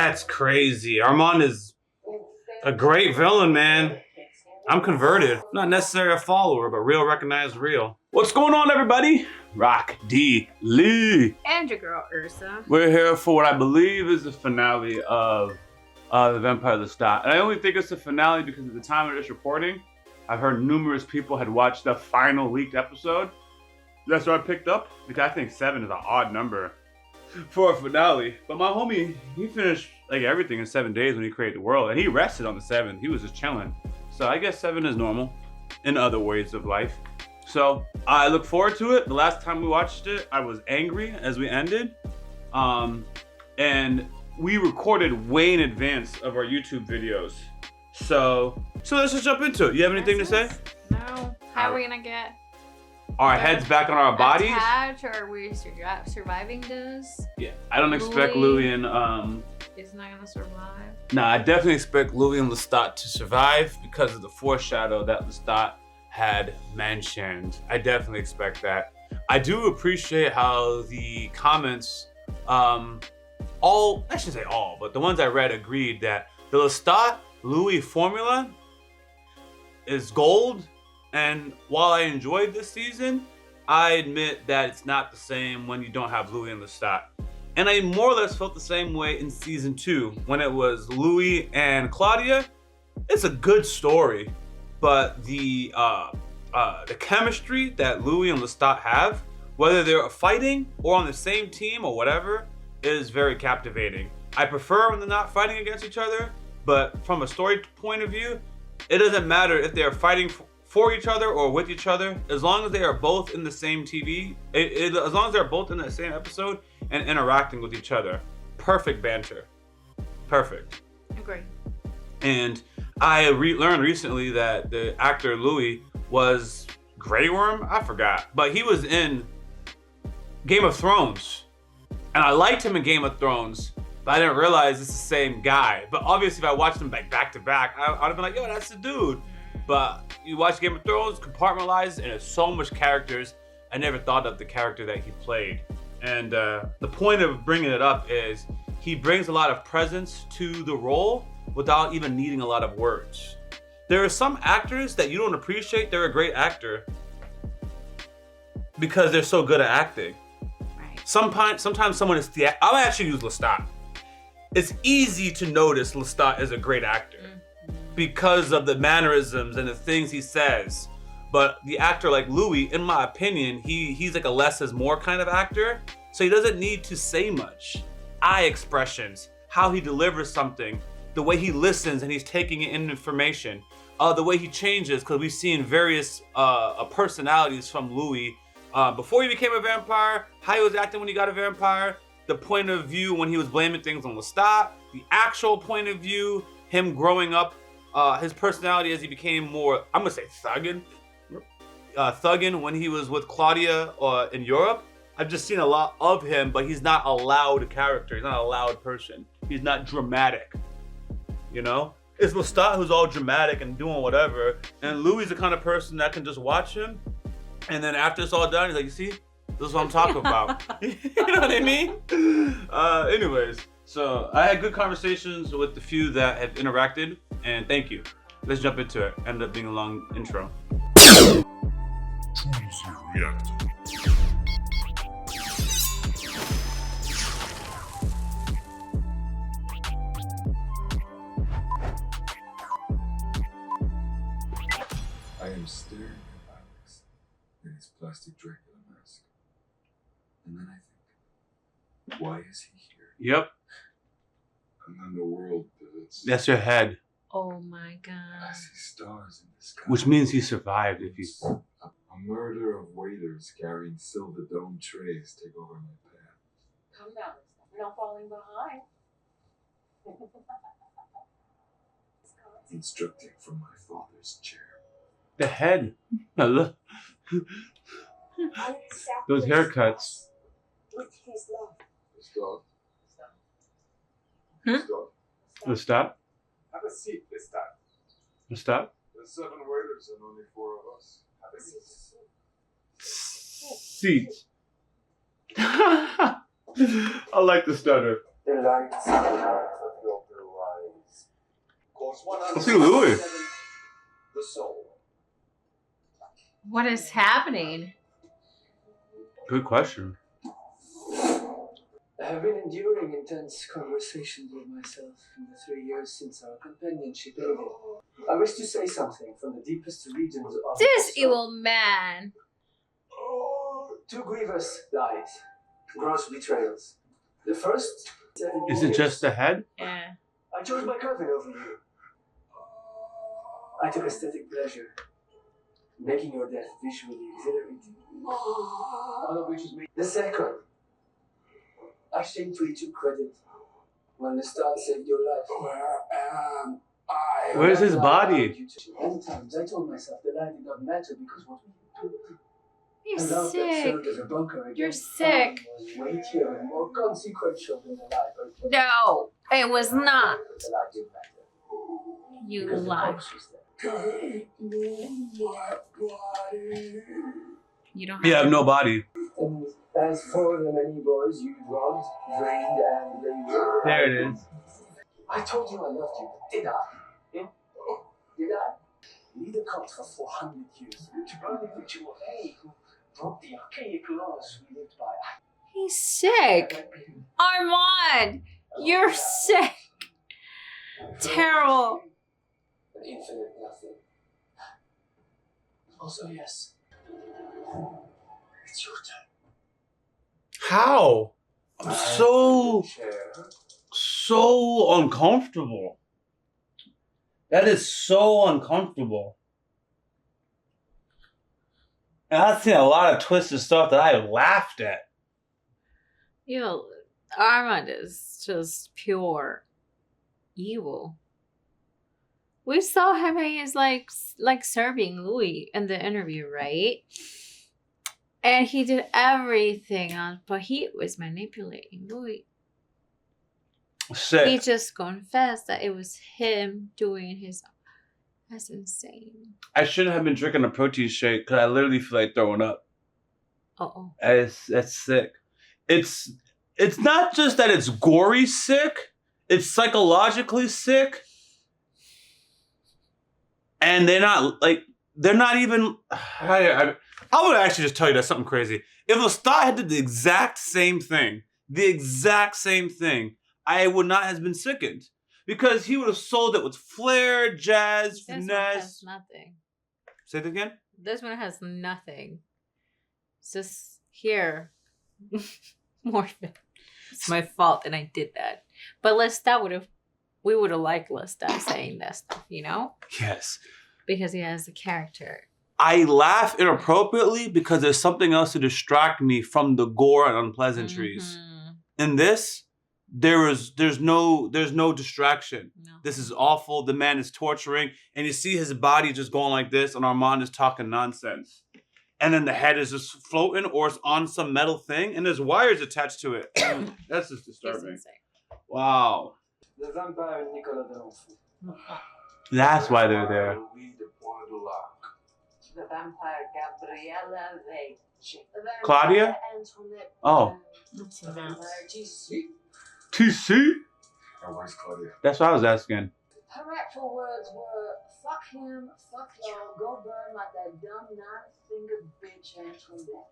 That's crazy. Armand is a great villain, man. I'm converted. Not necessarily a follower, but real recognized real. What's going on, everybody? Rock D. Lee. And your girl, Ursa. We're here for what I believe is the finale of The Vampire Lestat. And I only think it's the finale because at the time of this recording, I've heard numerous people had watched the final leaked episode. That's what I picked up, because I think 7 is an odd number for a finale. But my homie, he finished like everything in 7 days when he created the world, and he rested on the 7th. He was just chilling. So I guess 7 is normal in other ways of life. So I look forward to it. The last time we watched it, I was angry as we ended. And we recorded way in advance of our YouTube videos. So let's just jump into it. You have anything to say? No. How are we gonna get our heads back on our bodies? attached, or are we surviving this? Yeah, I don't expect Louis and is not gonna survive. Nah, I definitely expect Louis and Lestat to survive because of the foreshadow that Lestat had mentioned. I definitely expect that. I do appreciate how the comments, I shouldn't say all, but the ones I read agreed that the Lestat Louis formula is gold. And while I enjoyed this season, I admit that it's not the same when you don't have Louis and Lestat. And I more or less felt the same way in season 2 when it was Louis and Claudia. It's a good story, but the chemistry that Louis and Lestat have, whether they're fighting or on the same team or whatever, is very captivating. I prefer when they're not fighting against each other, but from a story point of view, it doesn't matter if they're fighting for each other or with each other, as long as they are both in the same TV, as long as they're both in the same episode and interacting with each other. Perfect banter. Perfect. Agree. And I learned recently that the actor Louis was Grey Worm, I forgot, but he was in Game of Thrones. And I liked him in Game of Thrones, but I didn't realize it's the same guy. But obviously if I watched them back to back, I would have been like, yo, that's the dude. But you watch Game of Thrones, compartmentalized, and there's so much characters. I never thought of the character that he played. And the point of bringing it up is he brings a lot of presence to the role without even needing a lot of words. There are some actors that you don't appreciate they're a great actor because they're so good at acting. Right. Sometimes someone is I'll actually use Lestat. It's easy to notice Lestat is a great actor because of the mannerisms and the things he says. But the actor like Louis, in my opinion, he's like a less is more kind of actor. So he doesn't need to say much. Eye expressions, how he delivers something, the way he listens and he's taking in information, the way he changes, because we've seen various personalities from Louis before he became a vampire, how he was acting when he got a vampire, the point of view when he was blaming things on Lestat, the actual point of view, him growing up, his personality as he became more, I'm gonna say thuggin when he was with Claudia in Europe. I've just seen a lot of him, but he's not a loud character. He's not a loud person. He's not dramatic, you know? It's Lestat who's all dramatic and doing whatever, and Louis is the kind of person that can just watch him, and then after it's all done, he's like, you see? This is what I'm talking about. You know what I mean? Anyways, so I had good conversations with the few that have interacted, and thank you. Let's jump into it. Ended up being a long intro. Choose your reactor. I am staring at Alex in his plastic Dracula mask. And then I think, why is he here? Yep. And then the world pivots. That's your head. Oh my god. I see stars in the sky. Which means he survived if he's... A murder of waiters carrying silver dome trays take over my path. Come down, we're not falling behind. Instructing from my father's chair. The head. Look. Those haircuts. With his love. Stop. Hmm? Stop. Lestat? Have a seat this time. Lestat? There's 7 waiters and only 4 of us. Have a seat. Seat. I like the stutter. The lights and hearts of Force Let's see Louis. 107, the soul. What is happening? Good question. I have been enduring intense conversations with myself in the 3 years since our companionship ended. I wish to say something from the deepest regions of This my soul. evil man. Two grievous lies, gross betrayals. The first 7 Is it years, just the head? Yeah. I chose my cousin over you. I took aesthetic pleasure in making your death visually exhilarating. One of which is me. The second, I shamefully took credit when Lestat saved your life. Where am I? Where's his body? Many times I told myself that I did not matter because what we did. You're A love that sick. served as a bunker You're against sick. time was weightier and more consequential than the life I took. No, it was not. The life did matter. You Because the lie. corpse was there. You don't have You have no body. And as for the many boys you drugged, drained, and laid, There it is. I told you I loved you, but did I? Hmm? Did I? Lead a cult for 400 years. To burn the ritual hay who broke the archaic laws we lived by. He's sick. Armand, you're sick. Terrible. An infinite nothing. Also, yes. It's your turn. How? I'm Chair. so uncomfortable. That is so uncomfortable. And I've seen a lot of twisted stuff that I laughed at. You know, Armand is just pure evil. We saw him as like serving Louis in the interview, right? And he did everything else, but he was manipulating Louis. He Sick. just confessed that it was him doing his. That's insane. I shouldn't have been drinking a protein shake because I literally feel like throwing up. Oh. That's sick. It's not just that it's gory sick. It's psychologically sick. And they're not even. I would actually just tell you that's something crazy. If Lestat had did the exact same thing, I would not have been sickened. Because he would have sold it with flair, jazz, This one finesse. has nothing. Say it again? This one has nothing. It's just here. Morphin. It's my fault and I did that. But we would have liked Lestat saying that stuff, you know? Yes. Because he has a character. I laugh inappropriately because there's something else to distract me from the gore and unpleasantries. Mhm. In this, there's no distraction. No. This is awful. The man is torturing, and you see his body just going like this, and Armand is talking nonsense. And then the head is just floating, or it's on some metal thing, and there's wires attached to it. That's just He's disturbing. insane. Wow. The vampire Nicolas D'Enfant. That's why they're there. The vampire Gabriella Veiga. The vampire Claudia? Antoinette. Oh. The vampire TC. TC? Oh, where's Claudia? That's what I was asking. Her actual words were, fuck him, fuck y'all, go burn like that dumb nine-fingered bitch Antoinette.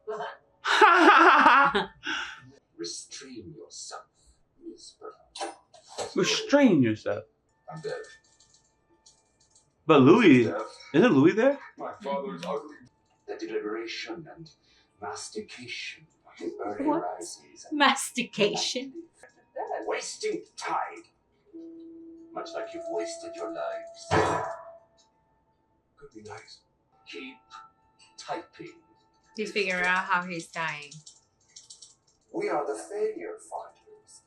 Restrain yourself, Miss Restrain yourself. I'm dead. But Louis, Death. isn't Louis there? My father is ugly. The deliberation and mastication of the early What? rises. and Mastication. Wasting time. Much like you've wasted your lives. Could be nice. Keep typing. He's figuring out how he's dying. We are the failure finders.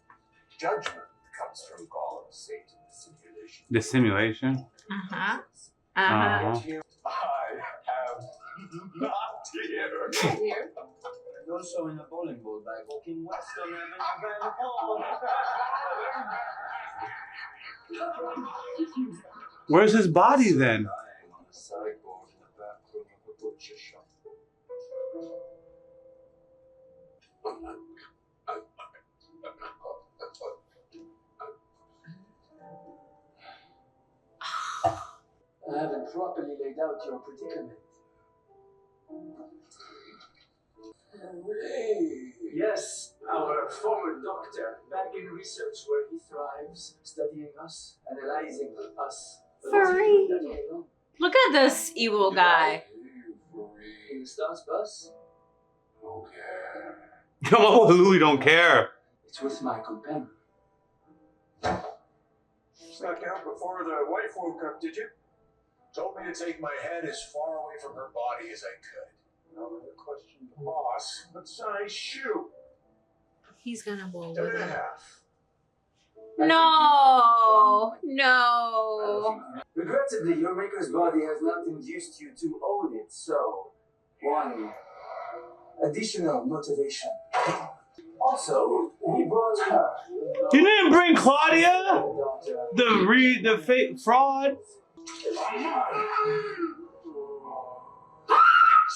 Judgment comes from God, Satan, the simulation. The simulation? Uh-huh. Uh-huh. Get here. I am not here. Here. And also in a bowling ball by walking west on Avenue Where's his body then? Lying on the sideboard in the back room of a butcher shop. I haven't properly laid out your predicament. Hooray! Yes, our former doctor, back in research where he thrives, studying us, analyzing us. Furry. Look at this evil guy. In the Stars bus, Okay. Come on, Louis don't care. it's with my companion. Snuck out before the wife woke up, did you? Told me to take my head as far away from her body as I could. Now I'm gonna question the boss. What size shoe? He's gonna bowl 10 with and a it. half. No, no. Regrettably, your maker's body has not induced you to own it, so one additional motivation. Also, we brought her. You didn't bring Claudia? Daughter. The fake fraud?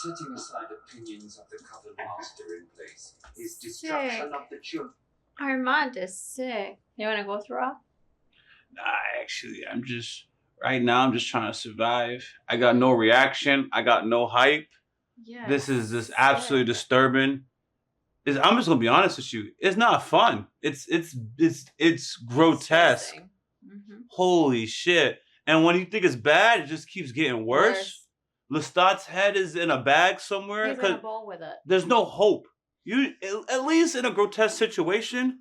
Setting aside opinions of the coven master in place is destruction of the children. Armand is sick. You wanna go through all? Nah, actually, right now, I'm just trying to survive. I got no reaction. I got no hype. Yeah. This is just absolutely disturbing. I'm just gonna be honest with you. It's not fun. It's grotesque. Mm-hmm. Holy shit. And when you think it's bad, it just keeps getting worse. Lestat's head is in a bag somewhere. He's gonna bowl with it. There's no hope. At least in a grotesque situation,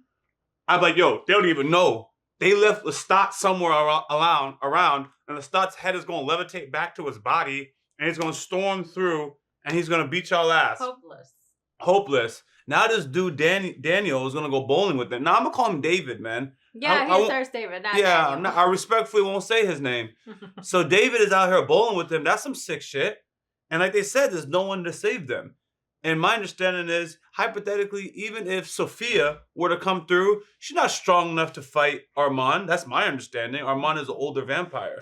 I'm like, yo, they don't even know. They left Lestat somewhere around, and Lestat's head is going to levitate back to his body, and he's going to storm through, and he's going to beat y'all ass. Hopeless. Now this dude, Daniel, is going to go bowling with them. Now, I'm going to call him David, man. Yeah, he starts David, not Daniel. I respectfully won't say his name. So David is out here bowling with them. That's some sick shit. And like they said, there's no one to save them. And my understanding is, hypothetically, even if Sophia were to come through, she's not strong enough to fight Armand. That's my understanding. Armand is an older vampire.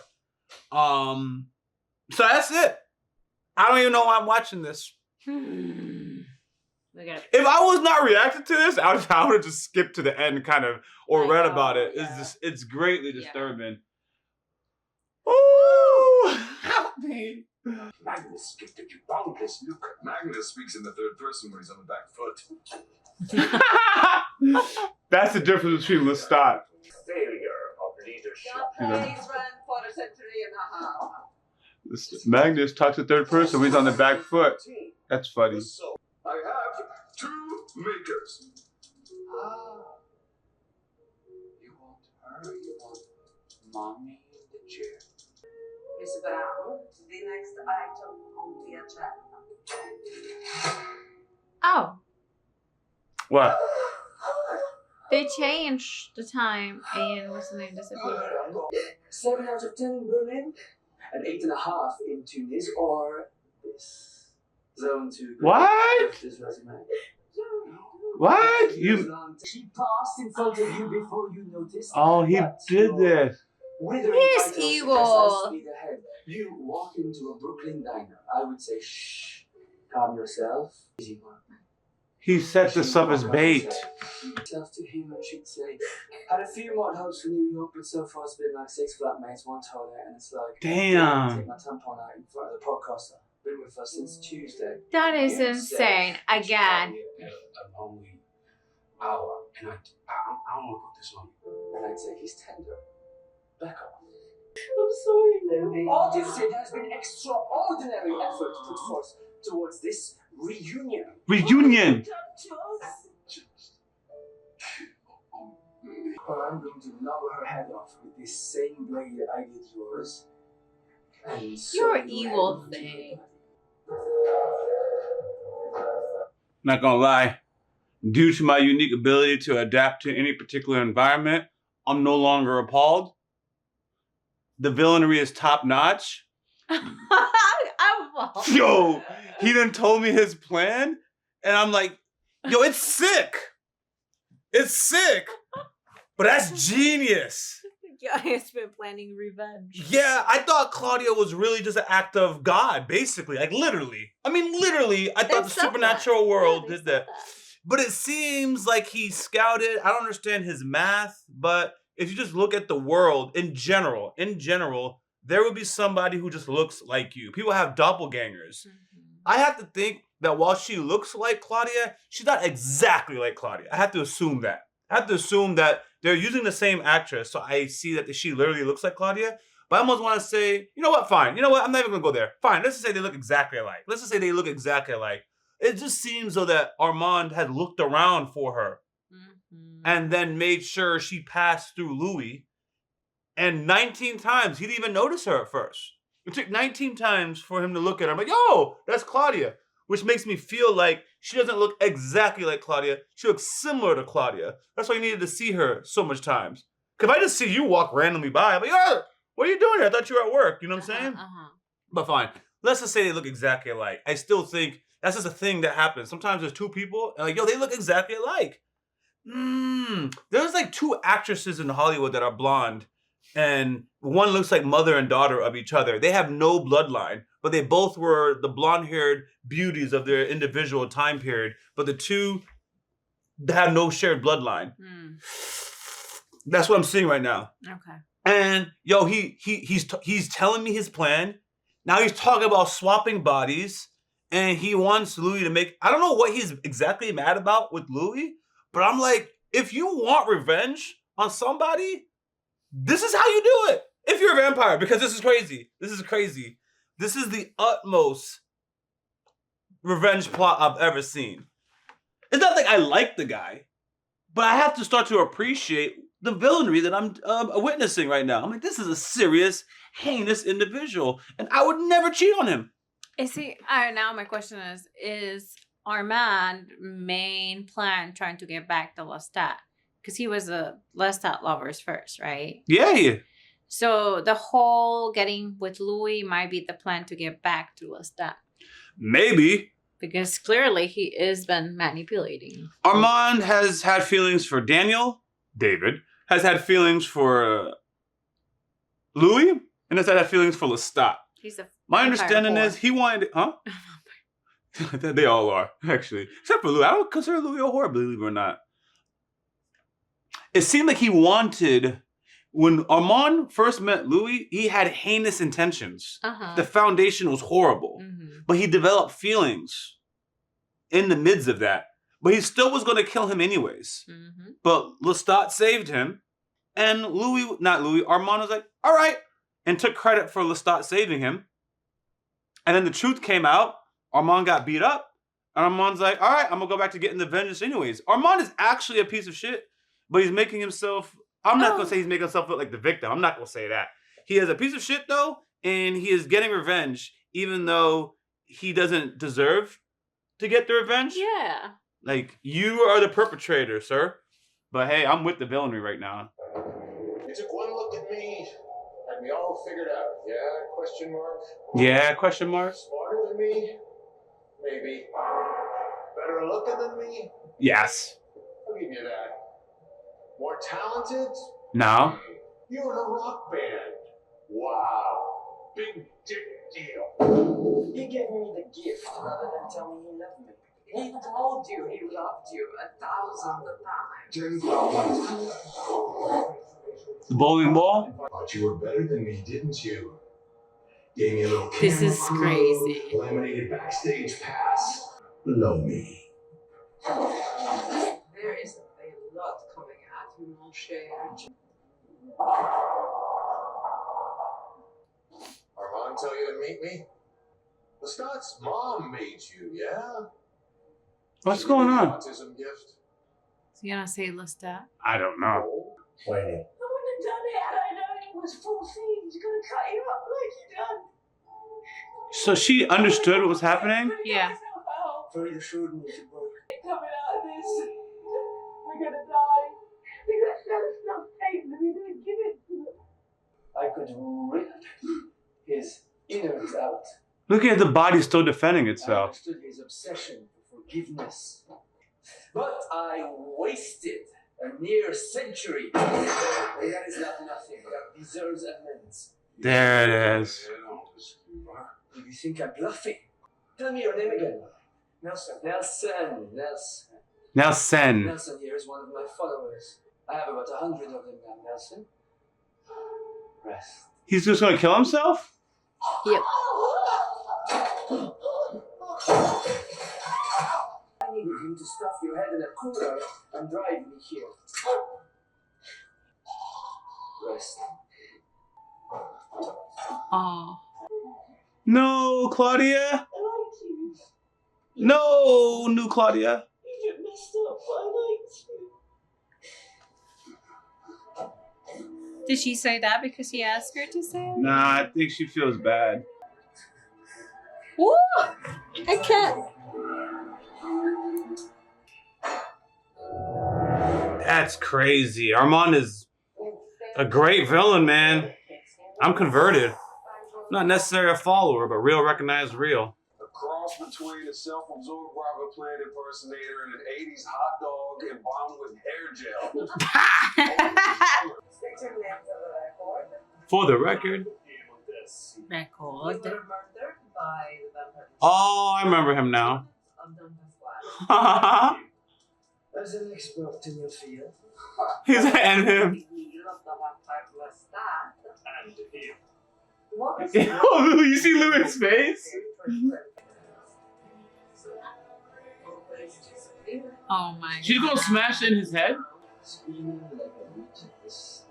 So that's it. I don't even know why I'm watching this. If I was not reacting to this, I would have just skipped to the end, kind of, or read about it. Yeah. It's greatly disturbing. Yeah. Ooh, help me. Magnus gifted you boundless look. Magnus speaks in the third person when he's on the back foot. That's the difference between Lestat. Failure of leadership. Place ran for a century and a half. Magnus talks in third person when he's on the back foot. That's funny. So, I have 2 makers. You want her? You want mommy in the chair? Miss Brown, the next item on the agenda. Oh. What? They changed the time and what's the name disappeared. 7 out of 10 in Berlin, and 8.5 in Tunis, or this zone 2. What? This resume. What? She passed in front of you before you noticed. Oh, he did this. He's evil. You walk into a Brooklyn diner. I would say, shh, calm yourself. Easy one. He set this up as bait. Self to him, and she'd say, had a few mod hopes for New York, but so far it's been like 6 flatmates, 1 toilet, and it's like, damn. Take my tampon out in front of the podcaster. Been with us since Tuesday. That is insane. Again. A lonely hour, and I don't want to put this on you. And I'd say, he's tender. Back off. I'm sorry, Louie. Artist, it has been extraordinary effort put forth towards this reunion. Reunion! Well, I'm going to knock her head off with this same blade I did yours. And You're evil thing. Not gonna lie. Due to my unique ability to adapt to any particular environment, I'm no longer appalled. The villainy is top notch. Yo, he done told me his plan, and I'm like, yo, it's sick. It's sick. But that's genius. Yeah, he's been planning revenge. Yeah, I thought Claudia was really just an act of God, basically. Like, literally. I mean, literally, I thought the supernatural world did that. But it seems like he scouted. I don't understand his math, but if you just look at the world in general, there will be somebody who just looks like you. People have doppelgangers. Mhm. I have to think that while she looks like Claudia, she's not exactly like Claudia. I have to assume that. I have to assume that they're using the same actress, so I see that she literally looks like Claudia. But I almost want to say, you know what, fine. You know what, I'm not even going to go there. Fine, let's just say they look exactly alike. Let's just say they look exactly alike. It just seems though that Armand had looked around for her Mhm. and then made sure she passed through Louis. And 19 times, he didn't even notice her at first. It took 19 times for him to look at her. I'm like, yo, that's Claudia. Which makes me feel like she doesn't look exactly like Claudia. She looks similar to Claudia. That's why you needed to see her so much times. Because if I just see you walk randomly by, I'm like, oh, what are you doing here? I thought you were at work. You know what I'm saying? But fine. Let's just say they look exactly alike. I still think that's just a thing that happens. Sometimes there's two people, and like, yo, they look exactly alike. There's like two actresses in Hollywood that are blonde, and one looks like mother and daughter of each other. They have no bloodline, but they both were the blonde-haired beauties of their individual time period. But the two have no shared bloodline. That's what I'm seeing right now. Okay. And yo, he's telling me his plan. Now he's talking about swapping bodies, and he wants Louis to make. I don't know what he's exactly mad about with Louis, but I'm like, if you want revenge on somebody, this is how you do it. If you're a vampire, because this is crazy. This is crazy. This is the utmost revenge plot I've ever seen. It's not like I like the guy, but I have to start to appreciate the villainy that I'm witnessing right now. I'm like, this is a serious, heinous individual, and I would never cheat on him. See, now my question is Armand main plan trying to get back to Lestat? Because he was a Lestat lovers first, right? Yeah. So the whole getting with Louis might be the plan to get back to Lestat. Maybe. Because clearly he is been manipulating. Armand has had feelings for David, has had feelings for Louis, and has had feelings for Lestat. He's a My understanding is he wanted, huh? They all are, actually. Except for Louis. I don't consider Louis a whore, believe it or not. It seemed like he wanted, when Armand first met Louis, he had heinous intentions. The foundation was horrible. But he developed feelings in the midst of that. But he still was going to kill him anyways. But Lestat saved him. And Armand was like, all right. And took credit for Lestat saving him. And then the truth came out. Armand got beat up. And Armand's like, all right, I'm going to go back to getting the vengeance anyways. Armand is actually a piece of shit. But he's making himself, I'm not going to say he's making himself look like the victim. I'm not going to say that. He is a piece of shit though. And he is getting revenge. Even though he doesn't deserve to get the revenge. Yeah. Like, you are the perpetrator, sir. But hey, I'm with the villainy right now. You took one look at me, had me all figured out. Yeah? Question mark? Yeah, question mark? Smarter than me? Maybe. Better looking than me? Yes. I'll give you that. More talented? No. You're in a rock band. Wow. Big dick deal. He gave me the gift rather than tell me he loved me. He told you he loved you 1,000 times. 10,000. The bowling ball? Thought you were better than me, didn't you? Gave me a little This is camera crazy. crew, laminated backstage pass. Below me. There is a lot coming at you, mon cher. Armand tell you to meet me? Lestat's mom made you, yeah? What's She going gave you on? Autism gift? So you gonna say Lestat? I don't know. Oh, waiting. I wouldn't have done it had I known it was full feed. He's gonna cut you up like he done. So she understood what was happening? Yeah. Very assured me she broke. Coming out of this, we're gonna die. Because there's no faith that we didn't give it to them. I could rip his innards out. Look at the body still defending I itself. understood his obsession for forgiveness. But I wasted a near century. And that is not nothing. That deserves amends. There it is. Do you think I'm bluffing? Tell me your name again. Nelson. Nelson. Nelson. Nelson here is one of my followers. I have about 100 of them now, Nelson. Rest He's just gonna kill himself? Yep. I need you to stuff your head in a cooler and drive me here. Rest. Oh. No, Claudia. No, new Claudia. You get messed up. I liked you. Did she say that because he asked her to say it? Nah, I think she feels bad. Woo! I can't. That's crazy. Armand is a great villain, man. I'm converted. Not necessarily a follower, but real recognized real. A cross between a self-absorbed Robert Plant impersonator and an 80s hot dog embalmed with hair gel. For the record. Record. Oh, I remember him now. As an expert in your field. He's and him. Oh, you see Louis' face? Oh my She's gonna smash in his head? Screaming like a witch at this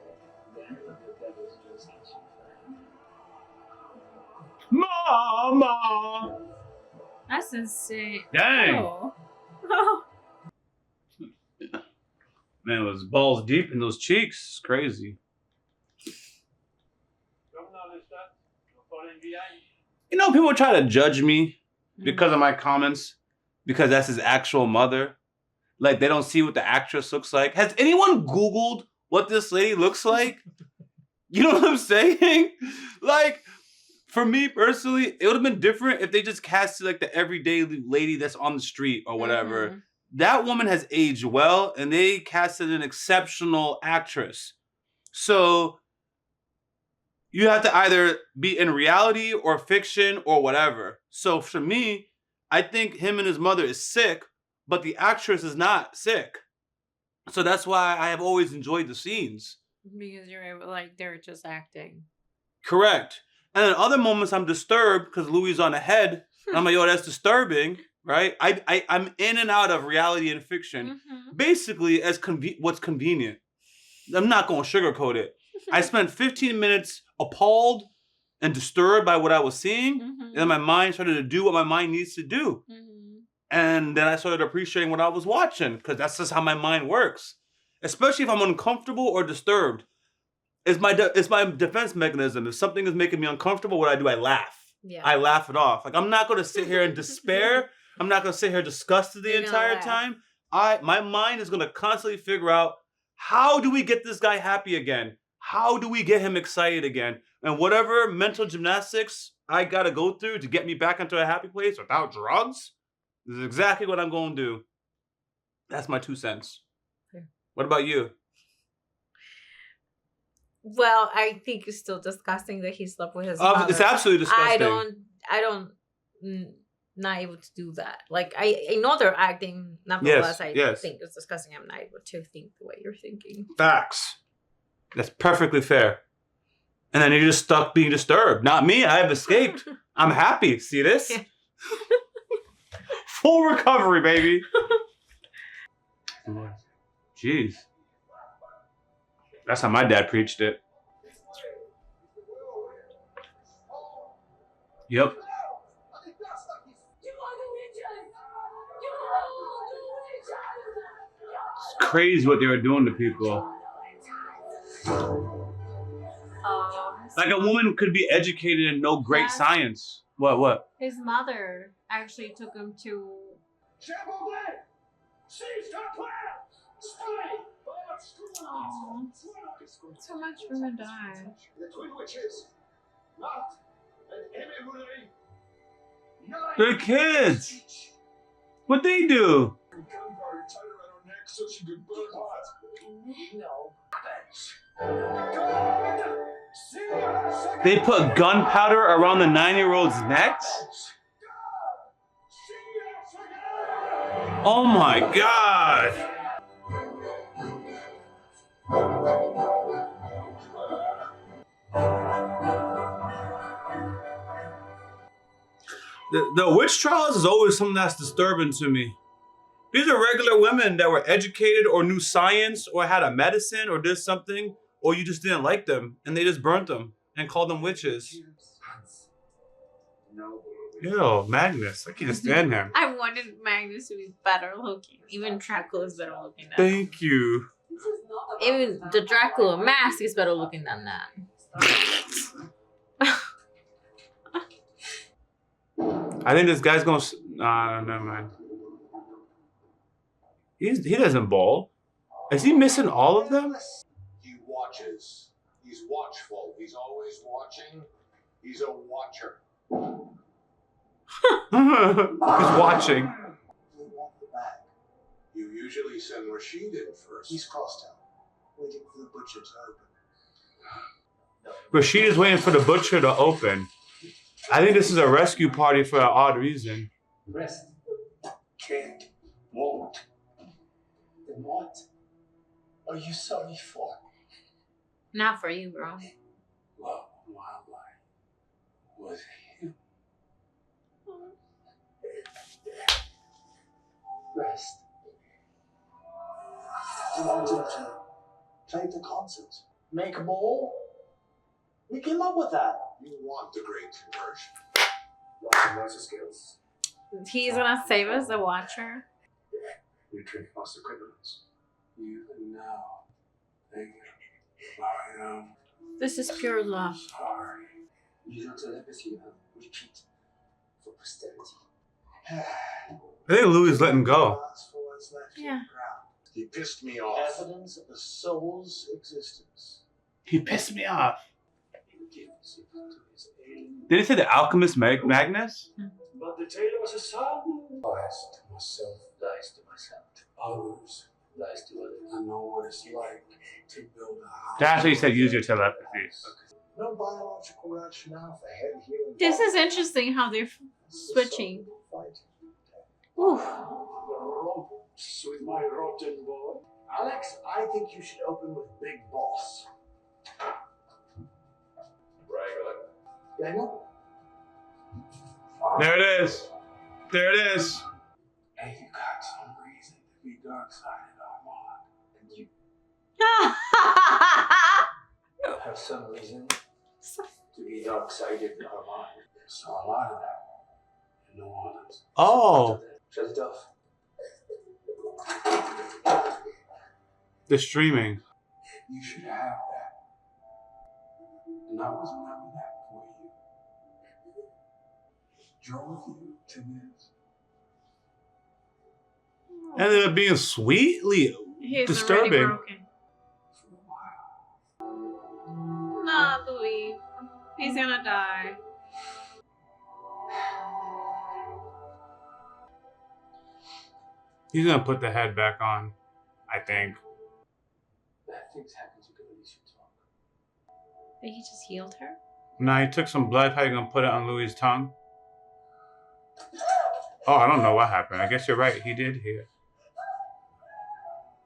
the hand of the devil's jurisdiction. Mama! That's insane. Dang. Oh. Man, it was balls deep in those cheeks. It's crazy. You know, people try to judge me because of my comments, because that's his actual mother. Like, they don't see what the actress looks like. Has anyone Googled what this lady looks like? You know what I'm saying? Like, for me personally, it would have been different if they just casted like the everyday lady that's on the street or whatever. Mhm. That woman has aged well, and they casted an exceptional actress. So you have to either be in reality or fiction or whatever. So for me, I think him and his mother is sick, but the actress is not sick. So that's why I have always enjoyed the scenes. Because you're able, like, they're just acting. Correct. And in other moments, I'm disturbed because Louis is on the head. And I'm like, yo, that's disturbing, right? I'm in and out of reality and fiction. Basically, as what's convenient. I'm not going to sugarcoat it. I spent 15 minutes appalled and disturbed by what I was seeing. And then my mind started to do what my mind needs to do. And then I started appreciating what I was watching because that's just how my mind works. Especially if I'm uncomfortable or disturbed. It's my defense mechanism. If something is making me uncomfortable, what I do, I laugh. Yeah. I laugh it off. Like, I'm not going to sit here in despair. I'm not going to sit here disgusted the entire time. My mind is going to constantly figure out, how do we get this guy happy again? How do we get him excited again? And whatever mental gymnastics I got to go through to get me back into a happy place without drugs, this is exactly what I'm going to do. That's my 2 cents. Okay. What about you? Well, I think it's still disgusting that he slept with his mother. It's absolutely disgusting. I don't, not able to do that. Like, I know they're acting. Nevertheless, I think it's disgusting. I'm not able to think the way you're thinking. Facts. That's perfectly fair. And then you're just stuck being disturbed. Not me. I have escaped. I'm happy. See this? Yeah. Full recovery, baby. Jeez. That's how my dad preached it. Yep. It's crazy what they were doing to people. Like, a woman could be educated and know great science. What? His mother actually took him to... Oh, so much women die. They're kids. What'd they do? They put gunpowder around the 9-year-old's necks? Oh my God. The witch trials is always something that's disturbing to me. These are regular women that were educated or knew science or had a medicine or did something, or you just didn't like them and they just burnt them and called them witches. Ew, Magnus. I can't stand him. I wanted Magnus to be better looking. Even Dracula's better looking than Thank you. Even the Dracula mask is better looking than that. I think this guy's gonna. Nah, never mind. He doesn't bowl. Is he missing all of them? He watches. He's watchful. He's always watching. He's a watcher. He's watching. We want the bag. You usually send Rashid in first. He's crossed out, waiting for the butcher to open. Rashid is waiting for the butcher to open. I think this is a rescue party for an odd reason. Rest. Can't. Won't. Then what? Are you sorry for? Not for you, bro. Well, wildlife was him. Rest. You wanted to play the concert, make a ball. We came up with that. You want the great conversion. Lots of skills. He's gonna save us, the Watcher. You drink master criminals. Even now, think I am This is pure love. sorry. You don't telepathy now. Repeat for posterity. I think Louis is letting go. That's for what's left in Yeah. the ground. He pissed me off. Evidence of the soul's existence. He pissed me off. He gives it to his aim. Did he say the alchemist Magnus? But the tailor was a son. Lies to myself, lies to myself, to others, lies to others. I know what it's like to build a house. That's what he said, use your telepathy. No biological rationale for head healing. This is interesting how they're switching. Ooh. Romps with my rotten boy. Alex, I think you should open with Big Boss. Regular. Daniel? There it is. There it is. And you got some reason to be dark-sided, Armand. And you have some reason to be dark-sided, Armand. Saw a lot of that in New Orleans. Oh, Shut it off. the streaming. You should have that. And I was never that for you. Drove you to this. Ended up being sweetly He's disturbing. already broken. For a while. Nah, Louis. He's gonna die. He's gonna put the head back on, I think. Bad things happen to girls you talk. He just healed her? Nah, he took some blood. How you gonna put it on Louis' tongue? Oh, I don't know what happened. I guess you're right. He did hear.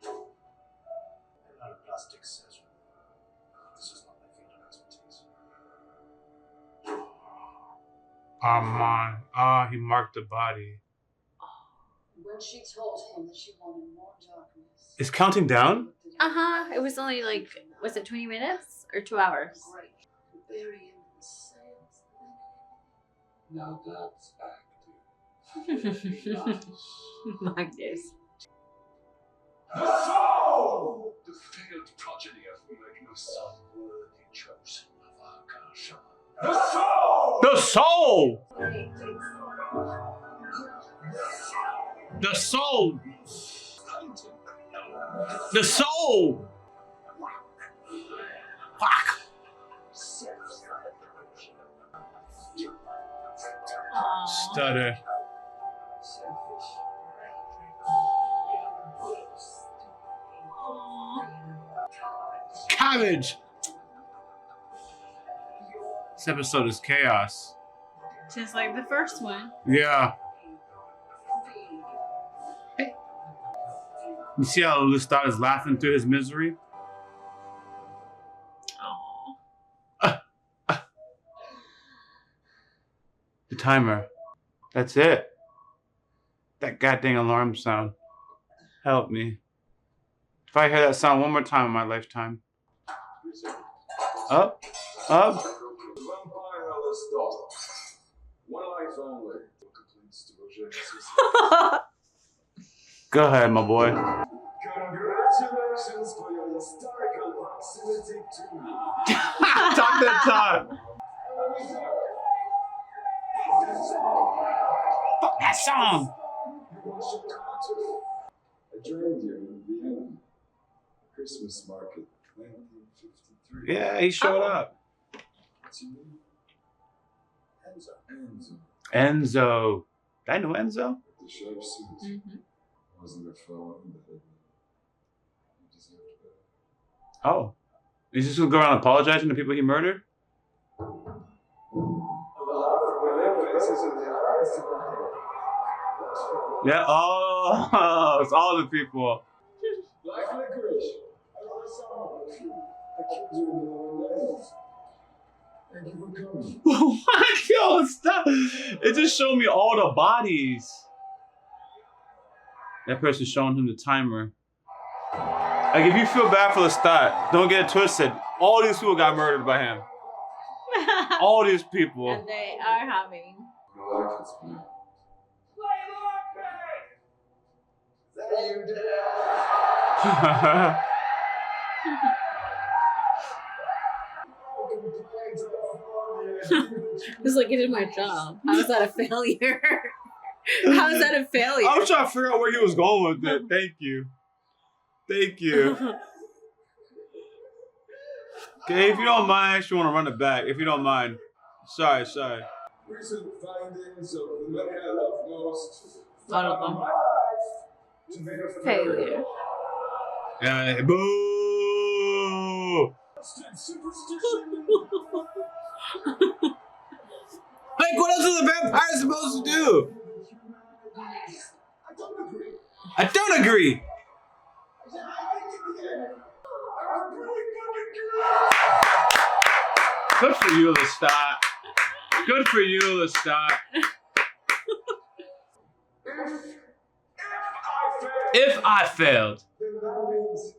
I'm not a plastic surgeon. This is not my field of expertise. Armand. Ah, he marked the body. When she told him that she wanted more darkness. Is counting down? Uh-huh. It was only like, was it 20 minutes or 2 hours? Great. Bury him in sales. Now that's active. Magnus. The soul! The failed progeny of Magnus. Unworthy chosen of our Kasha. The soul! The soul! The soul! The soul! Fuck! Aww. Stutter. Cabbage! This episode is chaos. Just like the first one. Yeah. You see how Lestat is laughing through his misery? Aww. The timer. That's it. That goddamn alarm sound. Help me. If I hear that sound one more time in my lifetime. Up. Up. Vampire Lestat. One life only. Go ahead, my boy. Congratulations for your historical proximity to me. Talk that talk. Fuck that song. I joined you in Vienna. Christmas market, 1953. Yeah, he showed up. What's your name? Enzo. Enzo. I know Enzo. The sharp suit. Mhm. Wasn't a fellow in the head. You deserved better. Oh. He's just gonna go around apologizing to people he murdered? A lot of familiar faces in the eyes tonight. Yeah, oh, it's all the people. Like licorice. I wrote a song about you. I killed you in the lower days. Thank you for coming. What? Yo, stop. It just showed me all the bodies. That person's showing him the timer. Like, if you feel bad for Lestat, don't get it twisted. All these people got murdered by him. All these people. And they are having. Your life has been. It's like, it did my job. How is that a failure? How is that a failure? I was trying to figure out where he was going with it. Thank you. Thank you. Okay, if you don't mind, I actually want to run it back. If you don't mind. Sorry. Recent findings of the men I love most. One of them. Failure. Yeah, boo! Superstition. Like, what else is a vampire supposed to do? I don't agree. I don't agree. Good for you, Lestat. Good for you, Lestat. If I failed. Then that means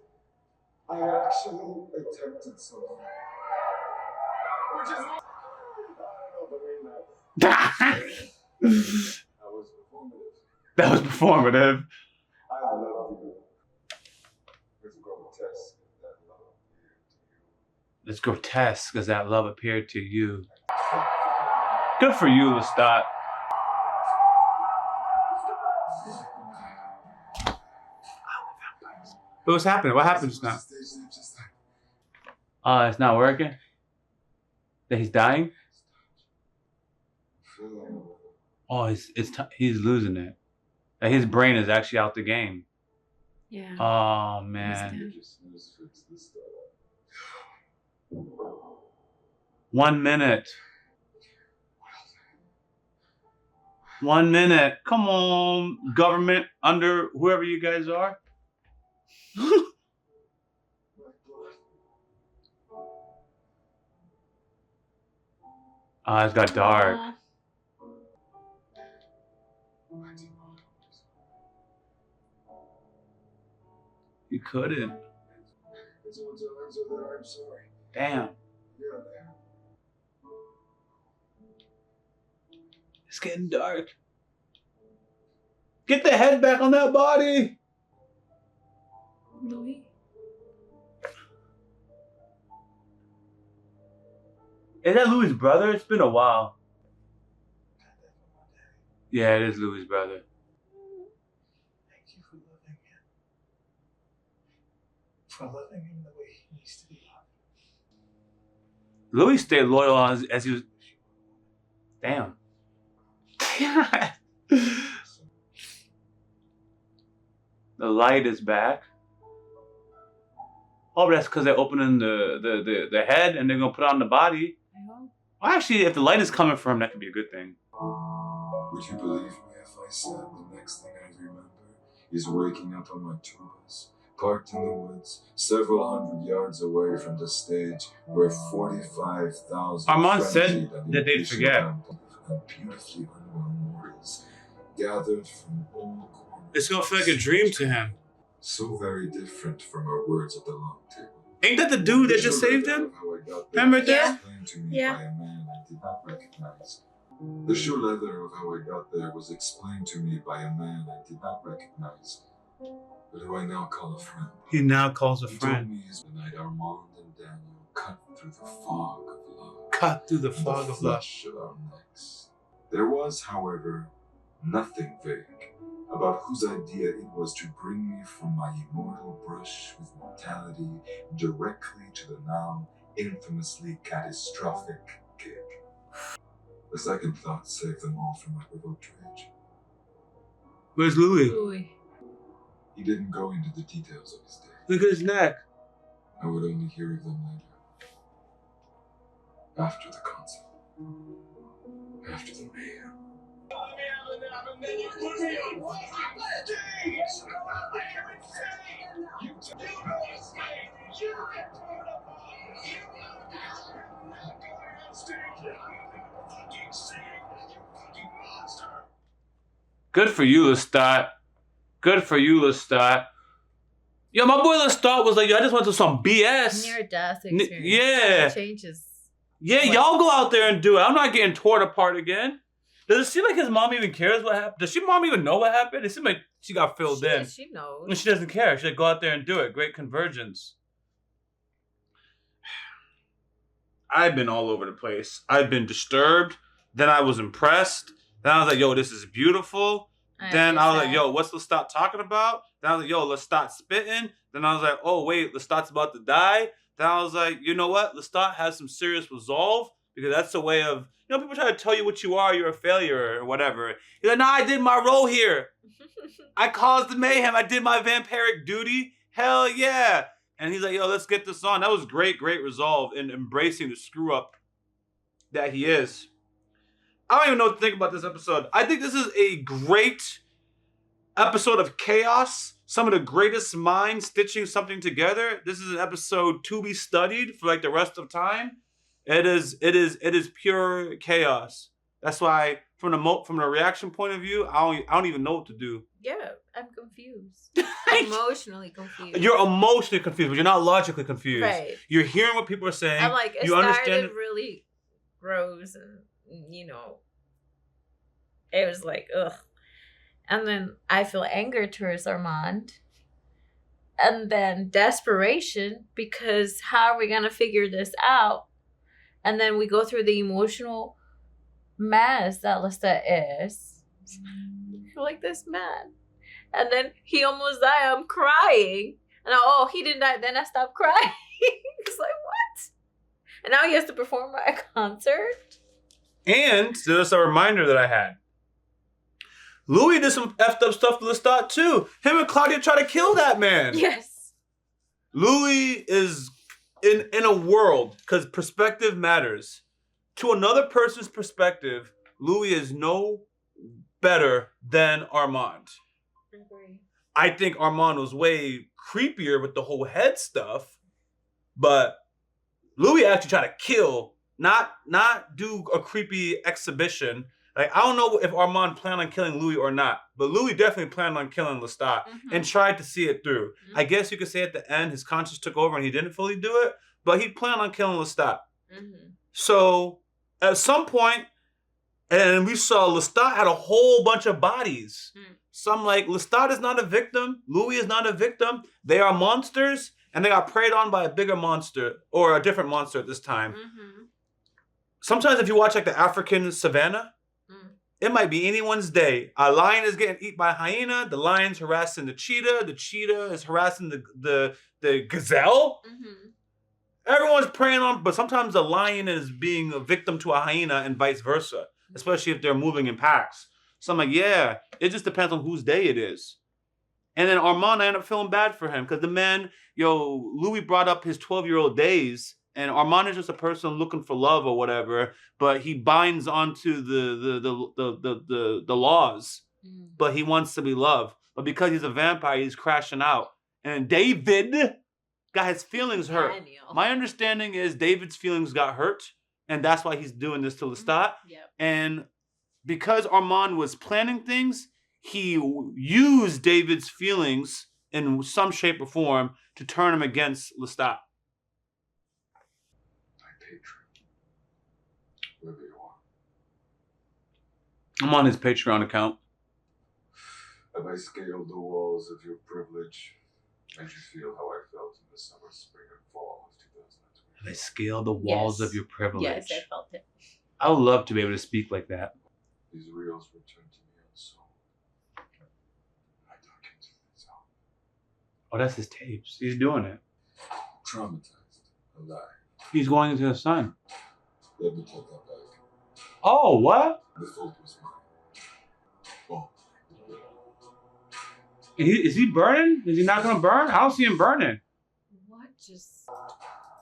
I actually attempted something. Which is I don't know if I mean that. That was performative. That was performative. I love you. It's grotesque that love appeared to you. It's grotesque as that love appeared to you. Good for you, Lestat. What's happening? What happened just now? It's not working? That he's dying? Oh, he's losing it. Like, his brain is actually out the game. Yeah. Oh, man. 1 minute. 1 minute. Come on, government, under whoever you guys are. It's got dark. You couldn't. I'm sorry. Damn. You're there. It's getting dark. Get the head back on that body. Louis? Is that Louis' brother? It's been a while. Yeah, it is Louis' brother. Thank you for loving him. For loving him the way he needs to be loved. Louis stayed loyal as he was. Damn. The light is back. Oh, but that's because they're opening the head and they're gonna put on the body. Well, actually, if the light is coming from him, that could be a good thing. Would you believe me if I said the next thing I remember is waking up on my two bus, parked in the woods, several hundred yards away from the stage where 45,000 Armand said that they'd forget. and beautifully unwell mortals voices gathered from all corners. It's gonna feel like a dream to him. So very different from our words at the long table. Ain't that the dude that just saved him? Him right there? Explained to me by a man I did not recognize. The sure leather of how I got there was explained to me by a man I did not recognize, but who I now call a friend. He now calls a He told friend. me is the night Armand and Daniel cut through the fog of love. Cut through the and fog the of love. flush of our necks. There was, however, nothing vague about whose idea it was to bring me from my immortal brush with mortality directly to the now infamously catastrophic gig. The second thought saved them all from my provoked rage. Where's Louis? Louis. He didn't go into the details of his day. Look at his neck. I would only hear of them later. After the concert. After the mayhem. Good for you, Lestat. Good for you, Lestat. Yo, my boy Lestat was like, yo, I just went to some BS. Near-death experience. Yeah. It changes. Yeah, y'all go out there and do it. I'm not getting torn apart again. Does it seem like his mom even cares what happened? Does your mom even know what happened? It seems like she got filled in. She knows. And she doesn't care. She'll go out there and do it. Great convergence. I've been all over the place. I've been disturbed. Then I was impressed. Then I was like, yo, this is beautiful. Then I was like, yo, what's Lestat talking about? Then I was like, yo, Lestat spitting. Then I was like, oh, wait, Lestat's about to die. Then I was like, you know what? Lestat has some serious resolve because that's a way of, you know, people try to tell you what you are, you're a failure or whatever. He's like, nah, I did my role here. I caused the mayhem. I did my vampiric duty. Hell yeah. And he's like, yo, let's get this on. That was great resolve in embracing the screw up that he is. I don't even know what to think about this episode. I think this is a great episode of chaos. Some of the greatest minds stitching something together. This is an episode to be studied for like the rest of time. It is pure chaos. That's why from the reaction point of view, I don't even know what to do. Yeah, I'm confused. Emotionally confused. You're emotionally confused, but you're not logically confused. Right. You're hearing what people are saying. I'm like, it you understand really gross and, you know, it was like, ugh. And then I feel anger towards Armand. And then desperation because how are we going to figure this out? And then we go through the emotional mess that Lestat is. I feel like this man. And then he almost died. I'm crying. And he didn't die. Then I stopped crying. It's like, what? And now he has to perform at a concert. And there's a reminder that I had. Louis did some effed up stuff to Lestat too. Him and Claudia try to kill that man. Yes. Louis is in a world, because perspective matters. To another person's perspective, Louis is no better than Armand. Agree. I think Armand was way creepier with the whole head stuff, but Louis actually tried to kill, not do a creepy exhibition. Like, I don't know if Armand planned on killing Louis or not, but Louis definitely planned on killing Lestat and tried to see it through. I guess you could say at the end his conscience took over and he didn't fully do it, but he planned on killing Lestat. So at some point, and we saw Lestat had a whole bunch of bodies. So I'm like, Lestat is not a victim. Louis is not a victim. They are monsters, and they got preyed on by a bigger monster, or a different monster at this time. Sometimes if you watch like the African savannah, it might be anyone's day. A lion is getting eaten by a hyena. The lion's harassing the cheetah. The cheetah is harassing the gazelle. Everyone's preying on, but sometimes the lion is being a victim to a hyena and vice versa, especially if they're moving in packs. So I'm like, yeah, it just depends on whose day it is. And then Armand, I ended up feeling bad for him because the man, Louis brought up his 12-year-old days, and Armand is just a person looking for love or whatever, but he binds onto the laws, but he wants to be loved. But because he's a vampire, he's crashing out. And David got his feelings hurt. My understanding is David's feelings got hurt, and that's why he's doing this to Lestat. And because Armand was planning things, he used David's feelings in some shape or form to turn him against Lestat. My patron. Whoever you are. I'm on his Patreon account. Have I scaled the walls of your privilege? Made you feel how I felt in the summer, spring, and fall of 2020? Have I scaled the walls Yes. of your privilege? Yes, I felt it. I would love to be able to speak like that. These reels returned to me unsold. I dug into these out. Oh, that's his tapes. He's doing it. Traumatized, alive. He's going into the sun. Let me take that back. Oh, what? The fault was mine. Oh. Is he burning? Is he not going to burn? I don't see him burning. What just...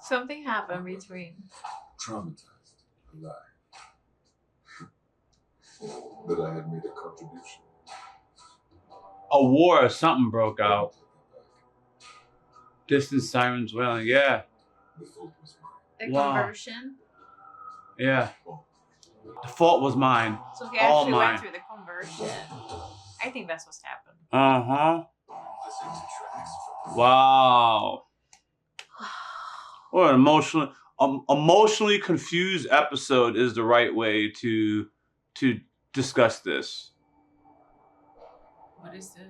Something happened between... Traumatized, alive. That I had made a contribution. A war or something broke Let me out. take that back. Distant sirens wailing. Yeah. The fault was mine. The Wow. conversion. Yeah. Oh. The fault was mine. So he All actually mine. went through the conversion. I think that's what's happened. Uh-huh. Listen to tracks from Wow. What an emotionally confused episode is the right way to discuss this. What is this?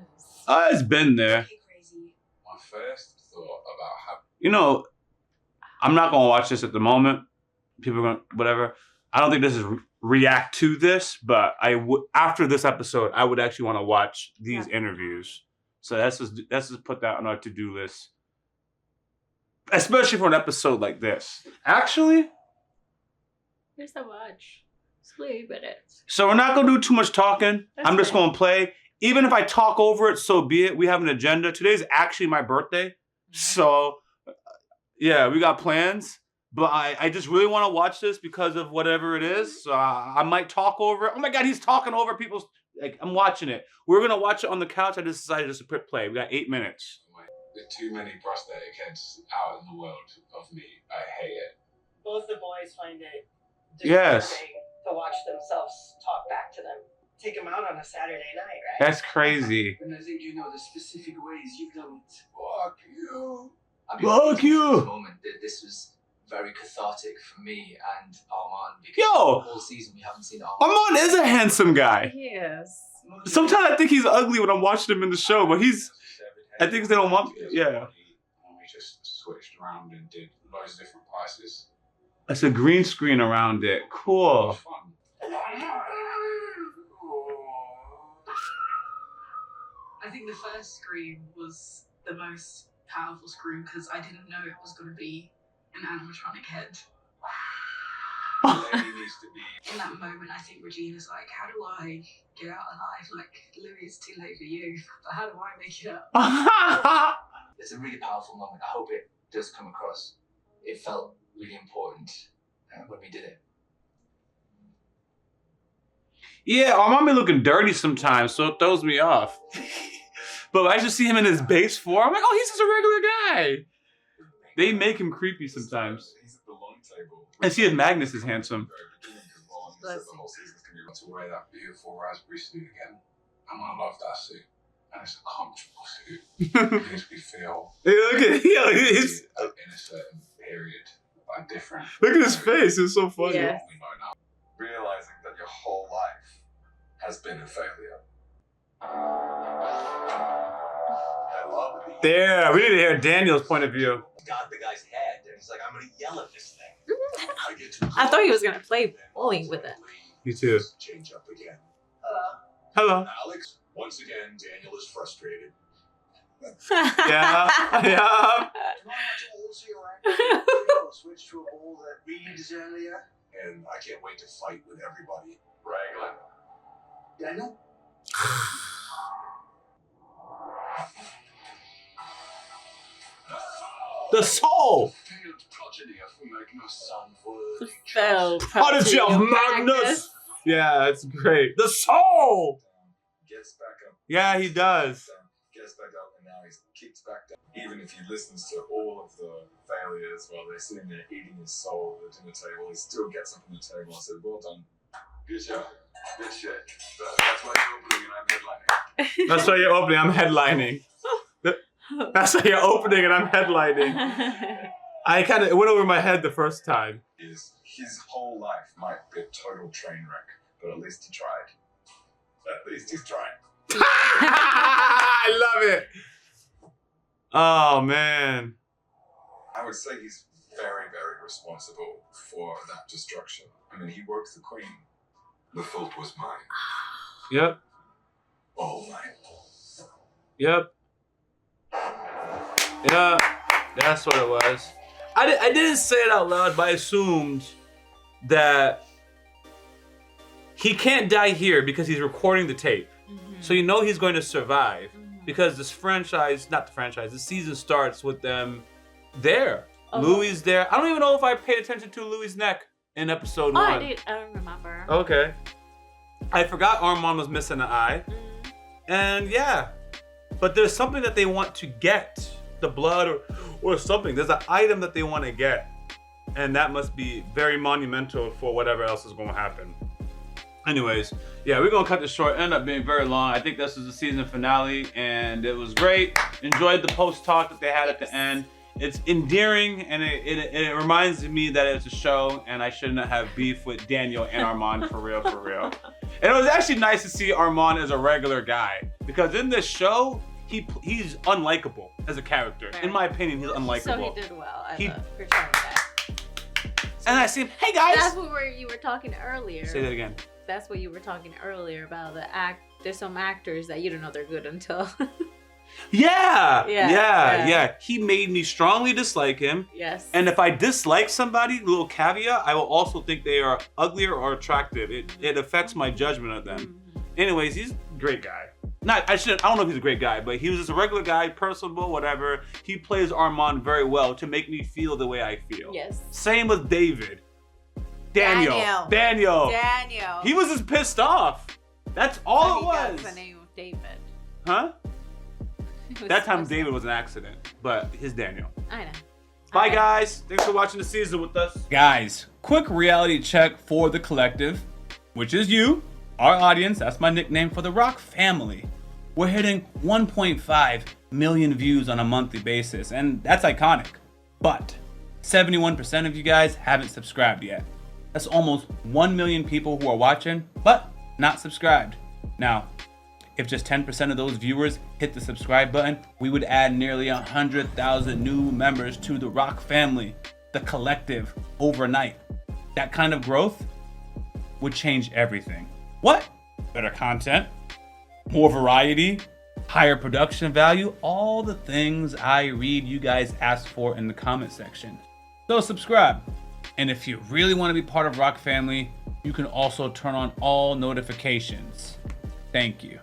It's been there. Crazy. my first thought about how You know, I'm not going to watch this at the moment. People are going to, whatever. I don't think this is react to this, but after this episode, I would actually want to watch these interviews. So let's just put that on our to-do list. Especially for an episode like this. Actually, Here's the watch. Sleep in it. so we're not going to do too much talking. That's I'm just fine. going to play. Even if I talk over it, so be it. We have an agenda. Today's actually my birthday. So, yeah, we got plans. But I just really want to watch this because of whatever it is. So I might talk over it. Oh my God, he's talking over people's... Like, I'm watching it. We're going to watch it on the couch. I just decided just to put play. We got 8 minutes. there are too many prosthetic heads out in the world of me. I hate it. Both the boys find it Yes. disturbing to watch themselves talk back to them. Take them out on a Saturday night, right? That's crazy. And I think you know the specific ways you've done it. Fuck you. I'll be Fuck honest with you. For the moment that this was very cathartic for me and Armand because Yo. all season we haven't seen Armand. Armand is a handsome guy. Yes. Sometimes I think he's ugly when I'm watching him in the show, but he's... I think they don't want... Yeah. And we just switched around and did loads of different places. It's a green screen around it. It Cool. was fun. I think the first scream was the most powerful scream because I didn't know it was going to be an animatronic head. Lady needs to be. In that moment, I think Regina's like, how do I get out alive? Like, Louis, it's too late for you, but how do I make it out? It's a really powerful moment. I hope it does come across. It felt really important when we did it. Yeah, Armand be looking dirty sometimes, so it throws me off. But I just see him in his base form. I'm like, oh, he's just a regular guy. They make him creepy sometimes. He's at the long table. And see if Magnus is handsome. Bless The whole season's gonna be to wear that beautiful raspberry suit again. I'm gonna love that suit. And it's a comfortable suit. It makes me feel Look at in a certain period. Like different. look at his face. It's so funny. Yeah. We know now. Realizing that your whole life has been a failure. I love it. There, we need to hear Daniel's point of view. Got the guy's head, and he's like, I'm gonna yell at this thing. I get to I thought he was gonna play bowling with it. Me too. Change up again. Hello. Alex, once again, Daniel is frustrated. Yeah. Yeah. Do you mind watching also your actor? Switch to a ball that reads earlier. And I can't wait to fight with everybody. Raglan. Daniel? The soul. Failed progeny of Magnus Sunwood. Fell Prodigy of Magnus. Yeah, it's great. The soul. Gets back up. Yeah, he does. Gets back up and now he's kicked back down. Even if he listens to all of the failures while they're sitting there eating his soul at the dinner table, he still gets up on the table and says, well done. Good job. Good shit. That's why you're opening and I'm headlining. That's why you're opening. I'm headlining. That's why you're opening and I'm headlining. It went over my head the first time. His whole life might be a total train wreck, but at least he tried. At least he's trying. I love it. Oh, man. I would say he's very, very responsible for that destruction. I mean, he works the queen. The fault was mine. Yep. All mine. Yep. Yeah, that's what it was. I didn't say it out loud, but I assumed that he can't die here because he's recording the tape. Mm-hmm. So you know he's going to survive because this the season starts with them there. Oh. Louis there. I don't even know if I paid attention to Louis' neck in episode 1. I did. I don't remember. Okay. I forgot Armand was missing an eye. And yeah. But there's something that they want to get. The blood or something. There's an item that they want to get. And that must be very monumental for whatever else is going to happen. Anyways, yeah, we're going to cut this short. It ended up being very long. I think this is the season finale and it was great. Enjoyed the post talk that they had at the end. It's endearing and it reminds me that it's a show and I shouldn't have beef with Daniel and Armand for real, for real. And it was actually nice to see Armand as a regular guy because in this show, he's unlikable as a character. Right. In my opinion, he's unlikable. So he did well for trying that. And I see him, hey guys! That's what you were talking earlier. Say that again. That's what you were talking earlier about there's some actors that you don't know they're good until. Yeah. He made me strongly dislike him. Yes. And if I dislike somebody, little caveat, I will also think they are uglier or attractive. It affects my judgment of them. Mm-hmm. Anyways, he's a great guy. I don't know if he's a great guy, but he was just a regular guy, personable, whatever. He plays Armand very well to make me feel the way I feel. Yes. Same with David. Daniel. He was just pissed off. That's all it was. Got the name of David. Huh? That time David was an accident, but his Daniel. I know. Bye guys. Thanks for watching the season with us. Guys, quick reality check for the collective, which is you, our audience. That's my nickname for the Rock family. We're hitting 1.5 million views on a monthly basis, and that's iconic. But 71% of you guys haven't subscribed yet. That's almost 1 million people who are watching, but not subscribed. Now, if just 10% of those viewers hit the subscribe button, we would add nearly 100,000 new members to the Rock family, the collective, overnight. That kind of growth would change everything. What? Better content, more variety, higher production value, all the things I read you guys ask for in the comment section. So subscribe. And if you really want to be part of Rock family, you can also turn on all notifications. Thank you.